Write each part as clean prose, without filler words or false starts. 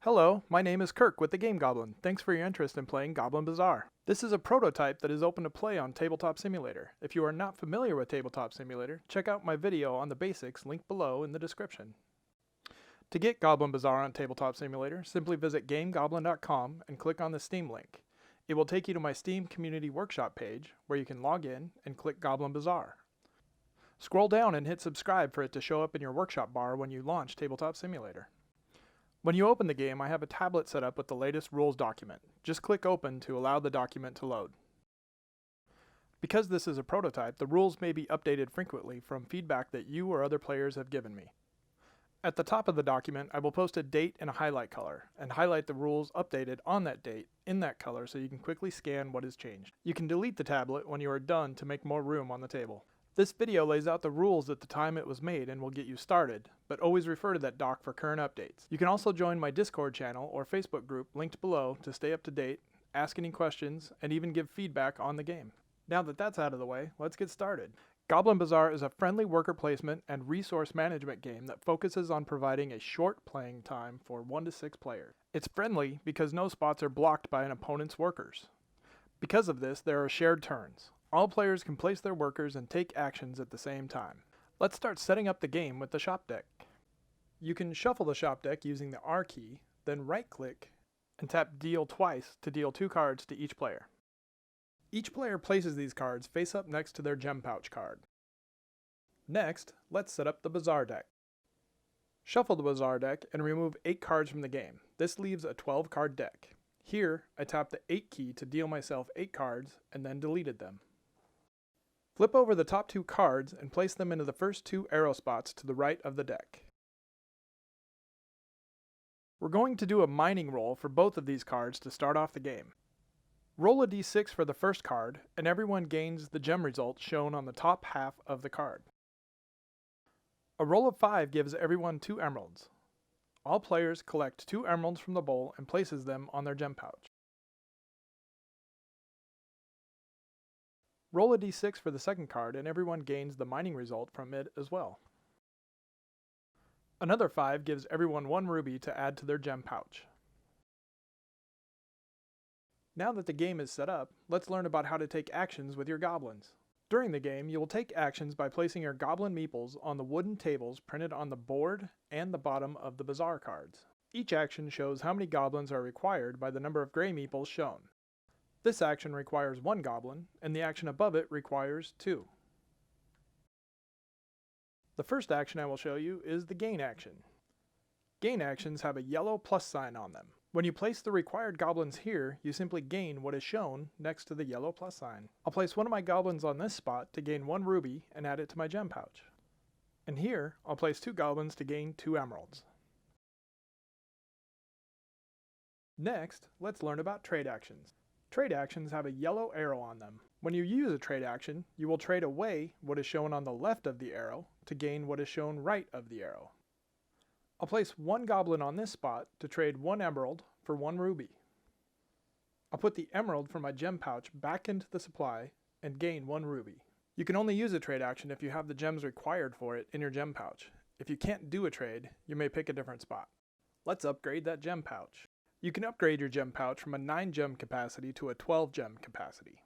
Hello, my name is Kirk with the Game Goblin. Thanks for your interest in playing Goblin Bazaar. This is a prototype that is open to play on Tabletop Simulator. If you are not familiar with Tabletop Simulator, check out my video on the basics linked below in the description. To get Goblin Bazaar on Tabletop Simulator, simply visit GameGoblin.com and click on the Steam link. It will take you to my Steam Community Workshop page where you can log in and click Goblin Bazaar. Scroll down and hit subscribe for it to show up in your workshop bar when you launch Tabletop Simulator. When you open the game, I have a tablet set up with the latest rules document. Just click open to allow the document to load. Because this is a prototype, the rules may be updated frequently from feedback that you or other players have given me. At the top of the document, I will post a date and a highlight color, and highlight the rules updated on that date in that color so you can quickly scan what has changed. You can delete the tablet when you are done to make more room on the table. This video lays out the rules at the time it was made and will get you started, but always refer to that doc for current updates. You can also join my Discord channel or Facebook group linked below to stay up to date, ask any questions, and even give feedback on the game. Now that that's out of the way, let's get started. Goblin Bazaar is a friendly worker placement and resource management game that focuses on providing a short playing time for 1 to 6 players. It's friendly because no spots are blocked by an opponent's workers. Because of this, there are shared turns. All players can place their workers and take actions at the same time. Let's start setting up the game with the shop deck. You can shuffle the shop deck using the R key, then right-click and tap Deal twice to deal 2 cards to each player. Each player places these cards face up next to their gem pouch card. Next, let's set up the Bazaar deck. Shuffle the Bazaar deck and remove 8 cards from the game. This leaves a 12-card deck. Here, I tapped the 8 key to deal myself 8 cards and then deleted them. Flip over the top 2 cards and place them into the first 2 arrow spots to the right of the deck. We're going to do a mining roll for both of these cards to start off the game. Roll a d6 for the first card, and everyone gains the gem result shown on the top half of the card. A roll of 5 gives everyone 2 emeralds. All players collect 2 emeralds from the bowl and places them on their gem pouch. Roll a d6 for the second card and everyone gains the mining result from it as well. Another 5 gives everyone 1 ruby to add to their gem pouch. Now that the game is set up, let's learn about how to take actions with your goblins. During the game, you will take actions by placing your goblin meeples on the wooden tables printed on the board and the bottom of the bazaar cards. Each action shows how many goblins are required by the number of gray meeples shown. This action requires 1 goblin, and the action above it requires 2. The first action I will show you is the gain action. Gain actions have a yellow plus sign on them. When you place the required goblins here, you simply gain what is shown next to the yellow plus sign. I'll place one of my goblins on this spot to gain 1 ruby and add it to my gem pouch. And here, I'll place 2 goblins to gain 2 emeralds. Next, let's learn about trade actions. Trade actions have a yellow arrow on them. When you use a trade action, you will trade away what is shown on the left of the arrow to gain what is shown right of the arrow. I'll place 1 goblin on this spot to trade 1 emerald for 1 ruby. I'll put the emerald from my gem pouch back into the supply and gain 1 ruby. You can only use a trade action if you have the gems required for it in your gem pouch. If you can't do a trade, you may pick a different spot. Let's upgrade that gem pouch. You can upgrade your gem pouch from a 9 gem capacity to a 12 gem capacity.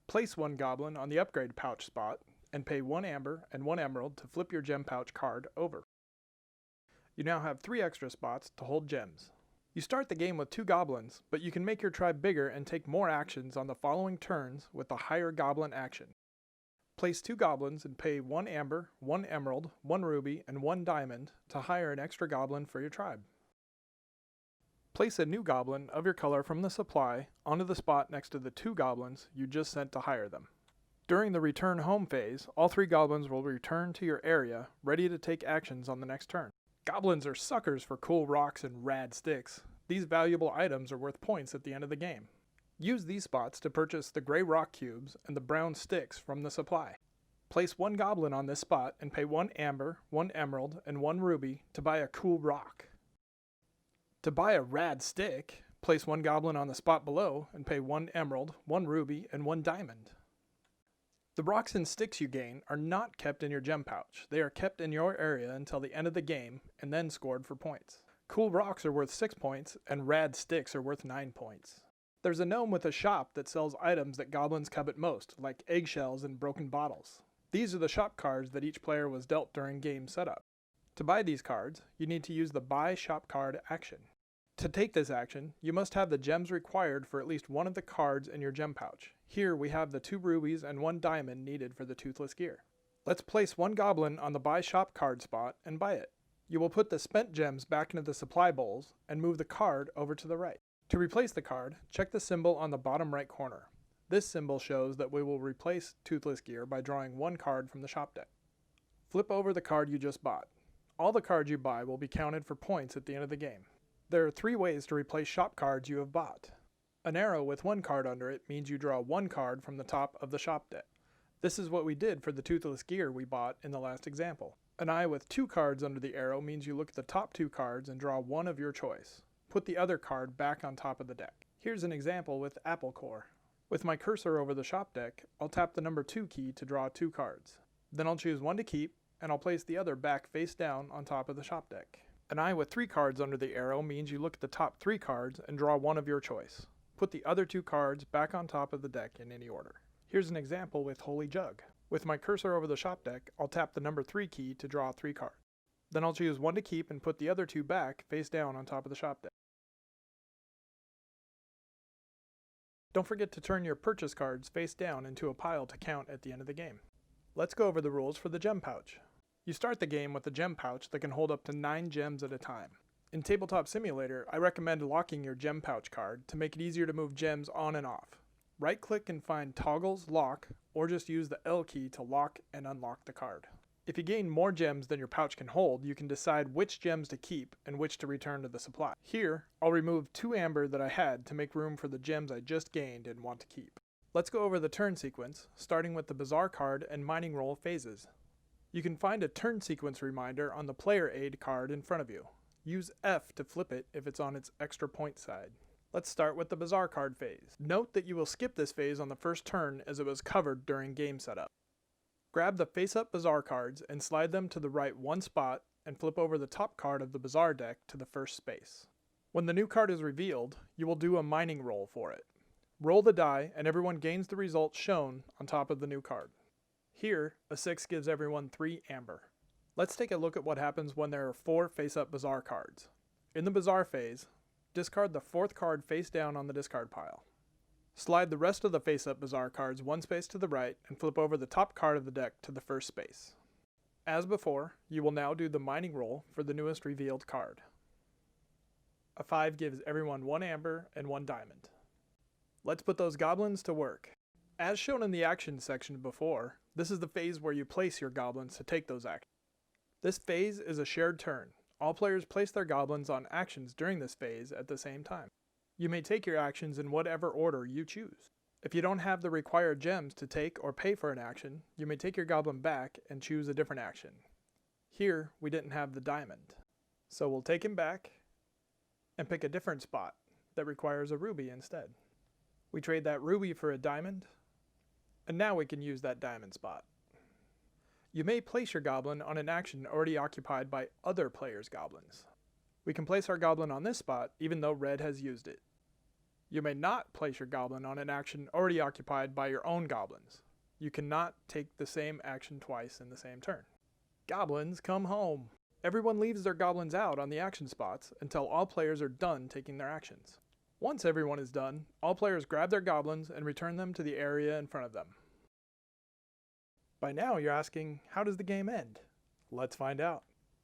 Place 1 goblin on the upgrade pouch spot and pay 1 amber and 1 emerald to flip your gem pouch card over. You now have 3 extra spots to hold gems. You start the game with 2 goblins, but you can make your tribe bigger and take more actions on the following turns with the higher goblin action. Place 2 goblins and pay 1 amber, 1 emerald, 1 ruby, and 1 diamond to hire an extra goblin for your tribe. Place a new goblin of your color from the supply onto the spot next to the 2 goblins you just sent to hire them. During the return home phase, all 3 goblins will return to your area, ready to take actions on the next turn. Goblins are suckers for cool rocks and rad sticks. These valuable items are worth points at the end of the game. Use these spots to purchase the gray rock cubes and the brown sticks from the supply. Place 1 goblin on this spot and pay 1 amber, 1 emerald, and 1 ruby to buy a cool rock. To buy a rad stick, place 1 goblin on the spot below and pay 1 emerald, 1 ruby, and 1 diamond. The rocks and sticks you gain are not kept in your gem pouch. They are kept in your area until the end of the game and then scored for points. Cool rocks are worth 6 points, and rad sticks are worth 9 points. There's a gnome with a shop that sells items that goblins covet most, like eggshells and broken bottles. These are the shop cards that each player was dealt during game setup. To buy these cards, you need to use the Buy Shop Card action. To take this action, you must have the gems required for at least one of the cards in your gem pouch. Here we have the 2 rubies and 1 diamond needed for the Toothless Gear. Let's place 1 goblin on the Buy Shop Card spot and buy it. You will put the spent gems back into the supply bowls and move the card over to the right. To replace the card, check the symbol on the bottom right corner. This symbol shows that we will replace Toothless Gear by drawing 1 card from the shop deck. Flip over the card you just bought. All the cards you buy will be counted for points at the end of the game. There are 3 ways to replace shop cards you have bought. An arrow with 1 card under it means you draw 1 card from the top of the shop deck. This is what we did for the Toothless Gear we bought in the last example. An eye with 2 cards under the arrow means you look at the top 2 cards and draw 1 of your choice. Put the other card back on top of the deck. Here's an example with Apple Core. With my cursor over the shop deck, I'll tap the number 2 key to draw 2 cards. Then I'll choose 1 to keep, and I'll place the other back face down on top of the shop deck. An eye with 3 cards under the arrow means you look at the top 3 cards and draw 1 of your choice. Put the other 2 cards back on top of the deck in any order. Here's an example with Holy Jug. With my cursor over the shop deck, I'll tap the number 3 key to draw 3 cards. Then I'll choose 1 to keep and put the other 2 back face down on top of the shop deck. Don't forget to turn your purchase cards face down into a pile to count at the end of the game. Let's go over the rules for the gem pouch. You start the game with a gem pouch that can hold up to 9 gems at a time. In Tabletop Simulator, I recommend locking your gem pouch card to make it easier to move gems on and off. Right-click and find Toggles Lock, or just use the L key to lock and unlock the card. If you gain more gems than your pouch can hold, you can decide which gems to keep and which to return to the supply. Here, I'll remove 2 amber that I had to make room for the gems I just gained and want to keep. Let's go over the turn sequence, starting with the Bazaar card and mining roll phases. You can find a turn sequence reminder on the player aid card in front of you. Use F to flip it if it's on its extra point side. Let's start with the Bazaar card phase. Note that you will skip this phase on the first turn as it was covered during game setup. Grab the face-up Bazaar cards and slide them to the right 1 spot and flip over the top card of the Bazaar deck to the first space. When the new card is revealed, you will do a mining roll for it. Roll the die and everyone gains the results shown on top of the new card. Here, a 6 gives everyone 3 amber. Let's take a look at what happens when there are 4 face-up Bazaar cards. In the Bazaar phase, discard the 4th card face down on the discard pile. Slide the rest of the face-up Bazaar cards 1 space to the right and flip over the top card of the deck to the first space. As before, you will now do the mining roll for the newest revealed card. A 5 gives everyone 1 amber and 1 diamond. Let's put those goblins to work. As shown in the action section before, this is the phase where you place your goblins to take those actions. This phase is a shared turn. All players place their goblins on actions during this phase at the same time. You may take your actions in whatever order you choose. If you don't have the required gems to take or pay for an action, you may take your goblin back and choose a different action. Here, we didn't have the diamond. So we'll take him back and pick a different spot that requires a ruby instead. We trade that ruby for a diamond, and now we can use that diamond spot. You may place your goblin on an action already occupied by other players' goblins. We can place our goblin on this spot even though red has used it. You may not place your goblin on an action already occupied by your own goblins. You cannot take the same action twice in the same turn. Goblins come home. Everyone leaves their goblins out on the action spots until all players are done taking their actions. Once everyone is done, all players grab their goblins and return them to the area in front of them. By now you're asking, how does the game end? Let's find out.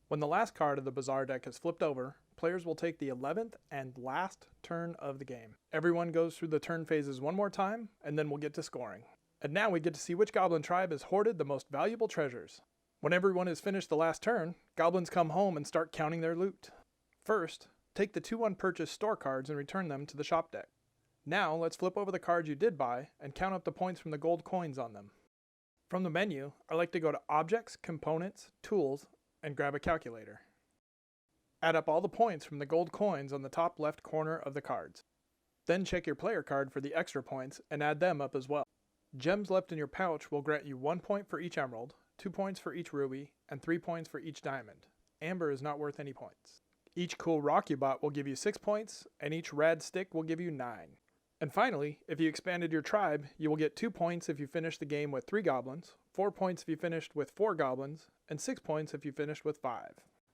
When the last card of the Bazaar deck is flipped over, players will take the 11th and last turn of the game. Everyone goes through the turn phases one more time, and then we'll get to scoring. And now we get to see which goblin tribe has hoarded the most valuable treasures. When everyone has finished the last turn, goblins come home and start counting their loot. First, take the 2 unpurchased store cards and return them to the shop deck. Now let's flip over the cards you did buy and count up the points from the gold coins on them. From the menu, I like to go to Objects, Components, Tools, and grab a calculator. Add up all the points from the gold coins on the top left corner of the cards. Then check your player card for the extra points and add them up as well. Gems left in your pouch will grant you 1 point for each emerald, 2 points for each ruby, and 3 points for each diamond. Amber is not worth any points. Each cool rock you bought will give you 6 points, and each rad stick will give you 9. And finally, if you expanded your tribe, you will get 2 points if you finished the game with 3 goblins, 4 points if you finished with 4 goblins, and 6 points if you finished with 5.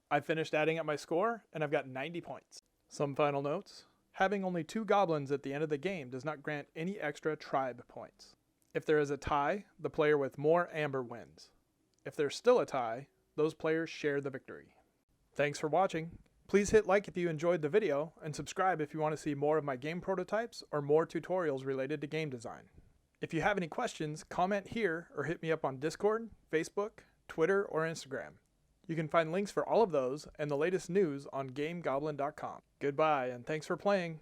I finished adding up my score, and I've got 90 points. Some final notes. Having only 2 goblins at the end of the game does not grant any extra tribe points. If there is a tie, the player with more amber wins. If there's still a tie, those players share the victory. Thanks for watching. Please hit like if you enjoyed the video, and subscribe if you want to see more of my game prototypes or more tutorials related to game design. If you have any questions, comment here or hit me up on Discord, Facebook, Twitter, or Instagram. You can find links for all of those and the latest news on GameGoblin.com. Goodbye, and thanks for playing.